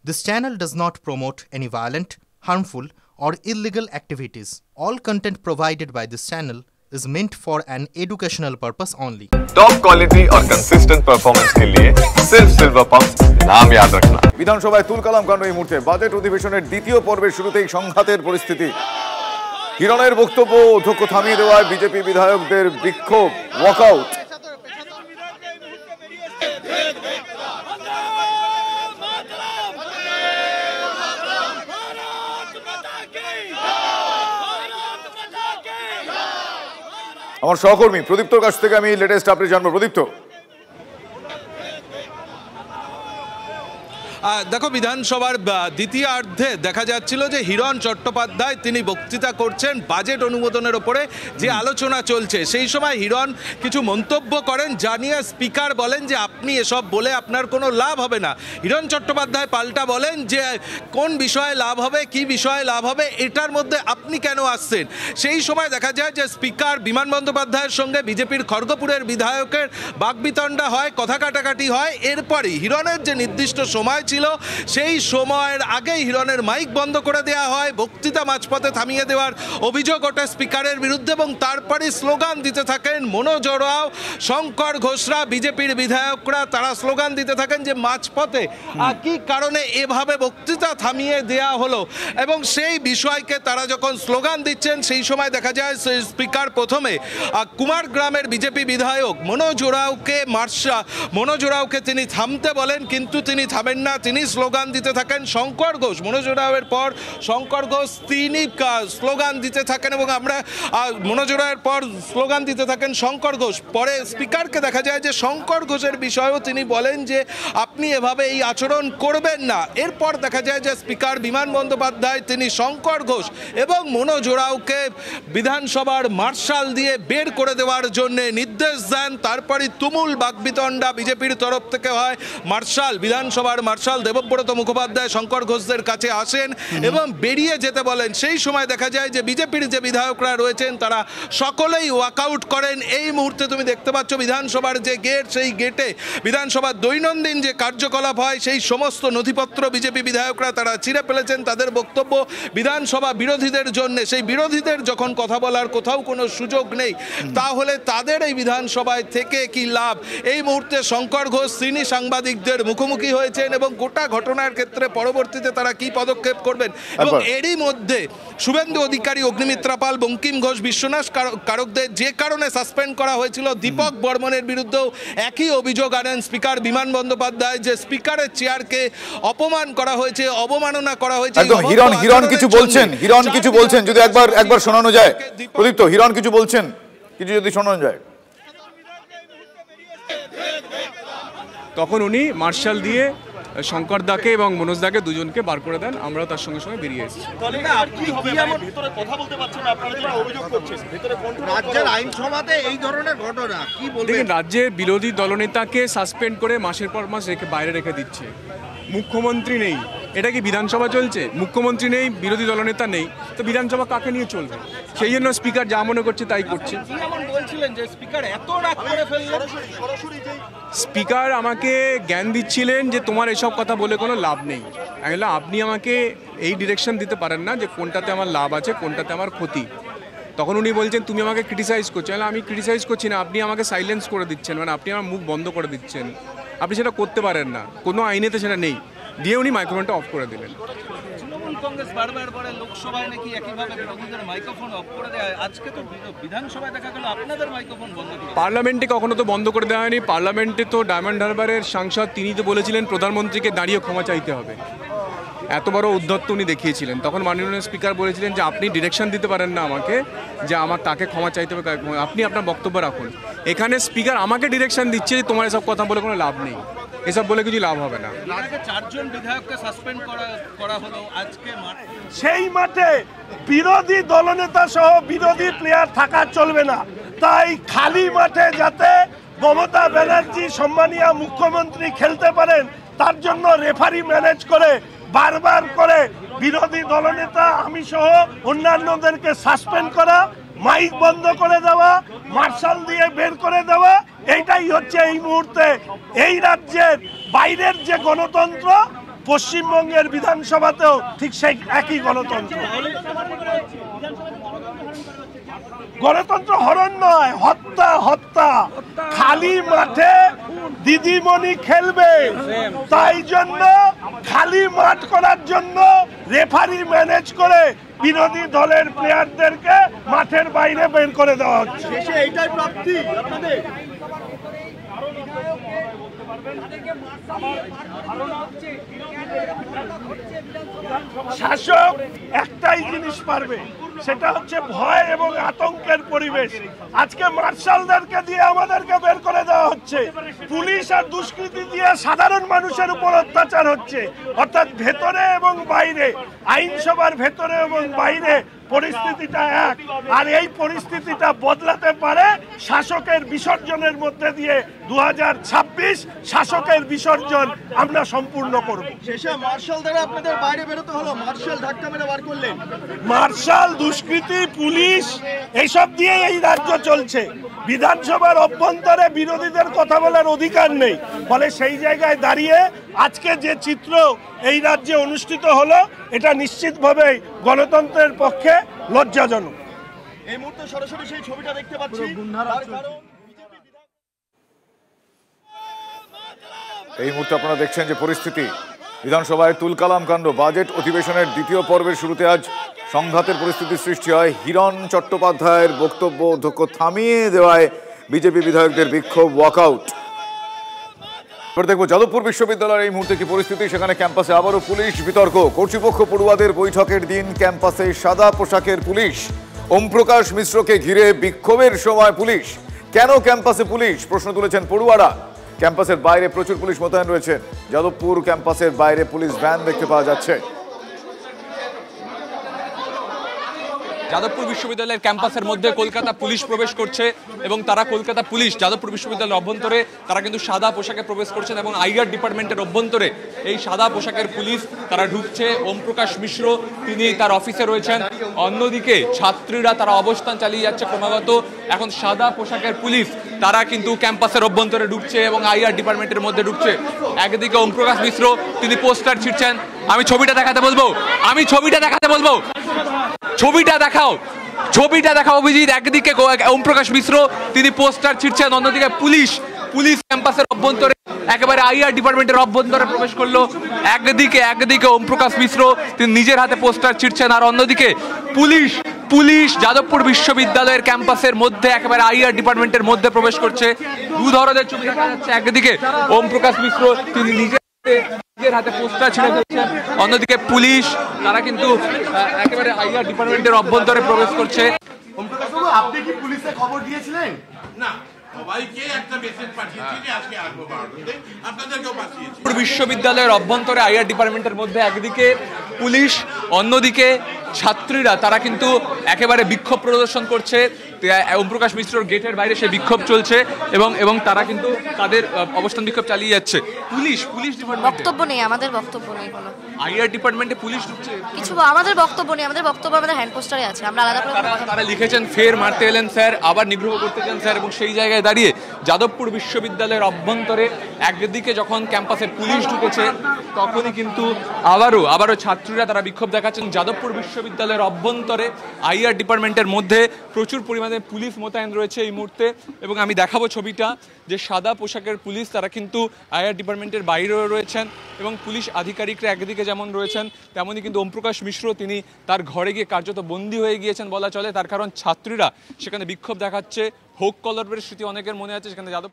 This channel does not promote any violent, harmful, or illegal activities. All content provided by this channel is meant for an educational purpose only. Top quality और consistent performance के लिए सिर्फ silver pumps नाम याद रखना। বিধানসভায় তুলকালাম কাণ্ড এই মুহূর্তে বাজেট অধিবেশনের দ্বিতীয় পর্বের শুরুতেই সংঘাতের পরিস্থিতি। হিরণের বক্তব্য অধ্যক্ষ থামিয়ে দেওয়ায় বিজেপি বিধায়কদের বিক্ষোভ, ওয়াকআউট। আমার সহকর্মী প্রদীপ্তর কাছ থেকে আমি লেটেস্ট আপডেট জানবো। প্রদীপ্ত, দেখো, বিধানসভার দ্বিতীয়ার্ধে দেখা যাচ্ছিল যে হিরণ চট্টোপাধ্যায় তিনি বক্তৃতা করছেন বাজেট অনুমোদনের ওপরে যে আলোচনা চলছে। সেই সময় হিরণ কিছু মন্তব্য করেন, জানিয়ে স্পিকার বলেন যে আপনি এসব বলে আপনার কোনো লাভ হবে না। হিরণ চট্টোপাধ্যায় পাল্টা বলেন যে কোন বিষয়ে লাভ হবে, কি বিষয়ে লাভ হবে, এটার মধ্যে আপনি কেন আসছেন। সেই সময় দেখা যায় যে স্পিকার বিমান বন্দ্যোপাধ্যায়ের সঙ্গে বিজেপির খড়গপুরের বিধায়কের বাকবিতণ্ডা হয়, কথা কাটাকাটি হয়। এরপরই হিরণের যে নির্দিষ্ট সময় ছিল সেই সময়ের আগেই হিরণের মাইক বন্ধ করে দেওয়া হয়, বক্তৃতা মাঝপথে থামিয়ে দেওয়ার অভিযোগ ওঠে স্পিকারের বিরুদ্ধে এবং তারপরে স্লোগান দিতে থাকেন মনোজ ওরাও, শঙ্কর ঘোষরা, বিজেপির বিধায়করা তারা স্লোগান দিতে থাকেন যে মাঝপথে কি কারণে এভাবে বক্তৃতা থামিয়ে দেওয়া হলো। এবং সেই বিষয়কে তারা যখন স্লোগান দিচ্ছেন সেই সময় দেখা যায় স্পিকার প্রথমে কুমারগ্রামের বিজেপি বিধায়ক মনোজ ওরাওকে তিনি থামতে বলেন, কিন্তু তিনি থামেন না, তিনি স্লোগান দিতে থাকেন। শঙ্কর ঘোষ, মনোজ ওরাওয়ের পর শঙ্কর ঘোষ তিনি স্লোগান দিতে থাকেন এবং আমরা মনোজ ওরাওয়ের পর স্লোগান দিতে থাকেন শঙ্কর ঘোষ। পরে স্পিকারকে দেখা যায় যে শঙ্কর ঘোষের বিষয়েও তিনি বলেন যে আপনি এভাবে এই আচরণ করবেন না। এরপর দেখা যায় যে স্পিকার বিমান বন্দ্যোপাধ্যায় তিনি শঙ্কর ঘোষ এবং মনোজ ওরাওকে বিধানসভার মার্শাল দিয়ে বের করে দেওয়ার জন্য নির্দেশ দেন। তারপরে তুমুল বাকবিতণ্ডা বিজেপির তরফ থেকে হয়। বিধানসভার মার্শাল দেবব্রত মুখোপাধ্যায় শঙ্কর ঘোষদের কাছে আসেন এবং বেরিয়ে যেতে বলেন। সেই সময় দেখা যায় যে বিজেপির যে বিধায়করা রয়েছেন তারা সকলেই ওয়াকআউট করেন। এই মুহূর্তে তুমি দেখতে পাচ্ছ বিধানসভার যে গেট, সেই গেটে বিধানসভার দৈনন্দিন যে কার্যকলাপ হয় সেই সমস্ত নথিপত্র বিজেপি বিধায়করা তারা ছিঁড়ে ফেলেছেন। তাদের বক্তব্য বিধানসভা বিরোধীদের জন্য, সেই বিরোধীদের যখন কথা বলার কোথাও কোনো সুযোগ নেই তাহলে তাদের এই বিধানসভায় থেকে কি লাভ। এই মুহূর্তে শঙ্কর ঘোষ তিনি সাংবাদিকদের মুখোমুখি হয়েছেন এবং গোটা ঘটনার ক্ষেত্রে পরবর্তীতে তারা কি পদক্ষেপ করবেন। এবং এরই মধ্যে শুভেন্দু অধিকারী, অগ্নিমিত্রা পাল, বঙ্কিম ঘোষ, বিশ্বনাথ কারকদের যে কারণে সাসপেন্ড করা হয়েছিল দীপক বর্মনের বিরুদ্ধেও একই অভিযোগ আনেন স্পিকার বিমান বন্দ্যোপাধ্যায় যে স্পিকারের চেয়ারকে অপমান করা হয়েছে, অবমাননা করা হয়েছে। হিরণ কিছু বলছেন যদি একবার শোনানো যায়। প্রদীপ্ত, হিরণ কিছু বলছেন, কিছু যদি শোনানো যায়। তখন উনি মার্শাল দিয়ে শঙ্কর দাকে এবং মনোজ দাকে দুজনকে বার করে দেন। আমরা তার সঙ্গে সঙ্গে বেরিয়ে এসেছি। দেখেন, রাজ্যের বিরোধী দলনেতাকে সাসপেন্ড করে মাসের পর মাস বাইরে রেখে দিচ্ছে। মুখ্যমন্ত্রী নেই, এটা কি বিধানসভা চলছে? মুখ্যমন্ত্রী নেই, বিরোধী দলনেতা নেই, তো বিধানসভা কাকে নিয়ে চলবে? সেই জন্য স্পিকার যা মনে করছে তাই করছে। স্পিকার আমাকে জ্ঞান দিচ্ছিলেন যে তোমার এসব কথা বলে কোনো লাভ নেই। আমি বললাম আপনি আমাকে এই ডিরেকশন দিতে পারেন না যে কোনটাতে আমার লাভ আছে, কোনটাতে আমার ক্ষতি। তখন উনি বলছেন তুমি আমাকে ক্রিটিসাইজ করছো। আমি ক্রিটিসাইজ করছি না, আপনি আমাকে সাইলেন্স করে দিচ্ছেন, মানে আপনি আমার মুখ বন্ধ করে দিচ্ছেন। আপনি সেটা করতে পারেন না, কোনো আইনেতে সেটা নেই। দিয়ে উনি মাইক্রোফোনটা অফ করে দিলেন। পার্লামেন্টে কখনো তো বন্ধ করে দেওয়া হয়নি। পার্লামেন্টে তো ডায়মন্ড হারবারের সাংসদ তিনি তো বলেছিলেন প্রধানমন্ত্রীকে দাঁড়িয়ে ক্ষমা চাইতে হবে। এত বড় উদ্ধত্ত উনি দেখিয়েছিলেন। তখন মাননীয় স্পিকার বলেছিলেন যে আপনি ডিরেকশন দিতে পারেন না আমাকে যে আমার কাকে ক্ষমা চাইতে হবে, আপনি আপনার বক্তব্য রাখুন। এখানে স্পিকার আমাকে ডিরেকশন দিচ্ছে যে তোমার এসব কথা বলে কোনো লাভ নেই, এসব বলে কিছু লাভ হবে না। চারজন বিধায়ককে সাসপেন্ড করা হলো আজকে। সেই মাঠে বিরোধী দলনেতা সহ বিরোধী প্লেয়ার থাকা চলবে না। তাই খালি মাঠে যাতে মমতা ব্যানার্জি সম্মানীয় মুখ্যমন্ত্রী খেলতে পারেন তার জন্য রেফারি ম্যানেজ করে বারবার করে বিরোধী দলনেতা আমি সহ অন্যান্যদেরকে সাসপেন্ড করা, মাইক বন্ধ করে দেওয়া, মার্শাল দিয়ে বের করে দেওয়া, এইটাই হচ্ছে এই মুহূর্তে এই রাজ্যের বাইরের যে গণতন্ত্র পশ্চিমবঙ্গের বিধানসভাতেও ঠিক সেই একই গণতন্ত্র। গণতন্ত্র হরণ নয়, হত্যা। হত্যা। খালি মাঠে দিদিমণি খেলবে, তাই জন্য খালি মাঠ করার জন্য রেফারি ম্যানেজ করে বিরোধী দলের প্লেয়ারদেরকে মাঠের বাইরে বের করে দেওয়া হচ্ছে। এইটাই প্রাপ্তি আপনাদের। শাসক একটাই জিনিস পারবে, সেটা হচ্ছে ভয় এবং আতঙ্কের পরিবেশ। আজকে মার্শালদেরকে দিয়ে আমাদেরকে বের করে দেওয়া হচ্ছে, পুলিশ আর দুষ্কৃতী দিয়ে সাধারণ মানুষের উপর অত্যাচার হচ্ছে। অর্থাৎ ভেতরে এবং বাইরে, আইনসভার ভেতরে এবং বাইরে পরিস্থিতিটা এক। আর এই পরিস্থিতিটা বদলাতে পারে শাসকের বিসর্জনের মধ্যে দিয়ে। 2026 শাসকের বিসর্জন আমরা সম্পূর্ণ করব। শেষে মার্শাল দ্বারা আপনাদের বাইরে বেরোতে হলো, মার্শাল ধাক্কা মেরে বার করলেন। মার্শাল, দুষ্কৃতী, পুলিশ এইসব দিয়ে এই রাজ্য চলছে। বিধানসভার অভ্যন্তরে বিরোধীদের কথা বলার অধিকার নেই। ফলে সেই জায়গায় দাঁড়িয়ে আজকে যে চিত্র এই রাজ্যে অনুষ্ঠিত হলো, এটা নিশ্চিতভাবে গণতন্ত্রের পক্ষে লজ্জাজনক। এই মুহূর্তে সরাসরি সেই ছবিটা দেখতে পাচ্ছি। এই মুহূর্তে আপনারা দেখছেন যে পরিস্থিতি বিধানসভায় তুলকালাম কাণ্ড। বাজেট অধিবেশনের দ্বিতীয় পর্বের শুরুতে আজ সংঘাতের পরিস্থিতির সৃষ্টি হয়। হিরণ চট্টোপাধ্যায়ের বক্তব্য অধ্যক্ষ থামিয়ে দেওয়ায় বিজেপি বিধায়কদের বিক্ষোভ, ওয়াকআউট। এবার দেখবো যাদবপুর বিশ্ববিদ্যালয়ের এই মুহূর্তে কি পরিস্থিতি। সেখানে ক্যাম্পাসে আবারও পুলিশ বিতর্ক। কর্তৃপক্ষ পড়ুয়াদের বৈঠকের দিন ক্যাম্পাসে সাদা পোশাকের পুলিশ। ওমপ্রকাশ মিশ্রকে ঘিরে বিক্ষোভের সময় পুলিশ। কেন ক্যাম্পাসে পুলিশ, প্রশ্ন তুলেছেন পড়ুয়ারা। ক্যাম্পাসের বাইরে প্রচুর পুলিশ মোতায়েন রয়েছেন। যাদবপুর ক্যাম্পাসের বাইরে পুলিশ ভ্যান দেখতে পাওয়া যাচ্ছে। যাদবপুর বিশ্ববিদ্যালয়ের ক্যাম্পাসের মধ্যে কলকাতা পুলিশ প্রবেশ করছে এবং তারা কলকাতা পুলিশ যাদবপুর বিশ্ববিদ্যালয়ের অভ্যন্তরে তারা কিন্তু সাদা পোশাকে প্রবেশ করছেন এবং আইআর ডিপার্টমেন্টের অভ্যন্তরে এই সাদা পোশাকের পুলিশ তারা ঢুকছে। ওমপ্রকাশ মিশ্র তিনি তার অফিসে রয়েছেন, অন্যদিকে ছাত্রীরা তারা অবস্থান চালিয়ে যাচ্ছে ক্রমাগত। এখন সাদা পোশাকের পুলিশ তারা কিন্তু ক্যাম্পাসের অভ্যন্তরে ঢুকছে এবং আইআর ডিপার্টমেন্টের মধ্যে ঢুকছে। একদিকে ওমপ্রকাশ মিশ্র তিনি পোস্টার ছিঁড়ছেন। আমি ছবিটা দেখাতে বলবো, ছবিটা দেখাও অভিজিৎ। একদিকে ওমপ্রকাশ মিশ্র তিনি পোস্টার ছিঁড়ছেন, অন্যদিকে পুলিশ ক্যাম্পাসের অভ্যন্তরে একেবারে আইআর ডিপার্টমেন্টের অভ্যন্তরে প্রবেশ করলো। একদিকে ওমপ্রকাশ মিশ্র তিনি নিজের হাতে পোস্টার ছিঁড়ছেন, আর অন্যদিকে পুলিশ যাদবপুর বিশ্ববিদ্যালয়ের ক্যাম্পাসের মধ্যে একেবারে আইআর ডিপার্টমেন্টের মধ্যে প্রবেশ করছে। দু ধরনের ছবি দেখা যাচ্ছে। একদিকে ওমপ্রকাশ মিশ্র তিনি নিজের হাতে পোস্টার ছিঁড়ে ফেলছেন, অন্যদিকে পুলিশ তারা কিন্তু একেবারে আইআর ডিপার্টমেন্টের অভ্যন্তরে প্রবেশ করছে। আপনি কি পুলিশে খবর দিয়েছিলেন? না, সবাইকে একটা মেসেজ পাঠিয়েছি যে আজকে আসবো 12টাতে, আপনাদেরকেও পাঠিয়েছি। বিশ্ববিদ্যালয়ের অভ্যন্তরে আইআর ডিপার্টমেন্টের মধ্যে একদিকে পুলিশ, অন্যদিকে ছাত্রীরা তারা কিন্তু একেবারে বিক্ষোভ প্রদর্শন করছে। ওমপ্রকাশ মিশ্রর গেটের বাইরে সে বিক্ষোভ চলছে এবং তারা কিন্তু তাদের অবস্থান বিক্ষোভ চালিয়ে যাচ্ছে। পুলিশ বক্তব্য নেই, আমাদের বক্তব্য নেই কোনো। আইআর ডিপার্টমেন্টে পুলিশ ঢুকছে, কিছু আমাদের বক্তব্য নেই। আমাদের বক্তব্য আমাদের হ্যান্ড পোস্টারে আছে, আমরা আলাদা করে তারা লিখেছেন ফের মারতে এলেন স্যার, আবার নিগ্রহ করতে চান স্যার। এবং সেই জায়গায় দাঁড়িয়ে যাদবপুর বিশ্ববিদ্যালয়ের অভ্যন্তরে একদিকে যখন ক্যাম্পাসে পুলিশ ঢুকেছে তখনই কিন্তু আবারও ছাত্রীরা তারা বিক্ষোভ দেখাচ্ছেন। যাদবপুর বিশ্ববিদ্যালয়ের অভ্যন্তরে আইআর ডিপার্টমেন্টের মধ্যে প্রচুর পরিমাণে পুলিশ মোতায়েন রয়েছে এই মুহূর্তে। এবং আমি দেখাবো ছবিটা, যে সাদা পোশাকের পুলিশ তারা কিন্তু আইআর ডিপার্টমেন্টের বাইরেও রয়েছেন এবং পুলিশ আধিকারিকরা একদিকে যেমন রয়েছেন তেমনই কিন্তু ওমপ্রকাশ মিশ্র তিনি তার ঘরে গিয়ে কার্যত বন্দী হয়ে গিয়েছেন বলা চলে। তার কারণ ছাত্রীরা সেখানে বিক্ষোভ দেখাচ্ছে। হোক কলরবের স্মৃতি অনেকের মনে আছে সেখানে যাদব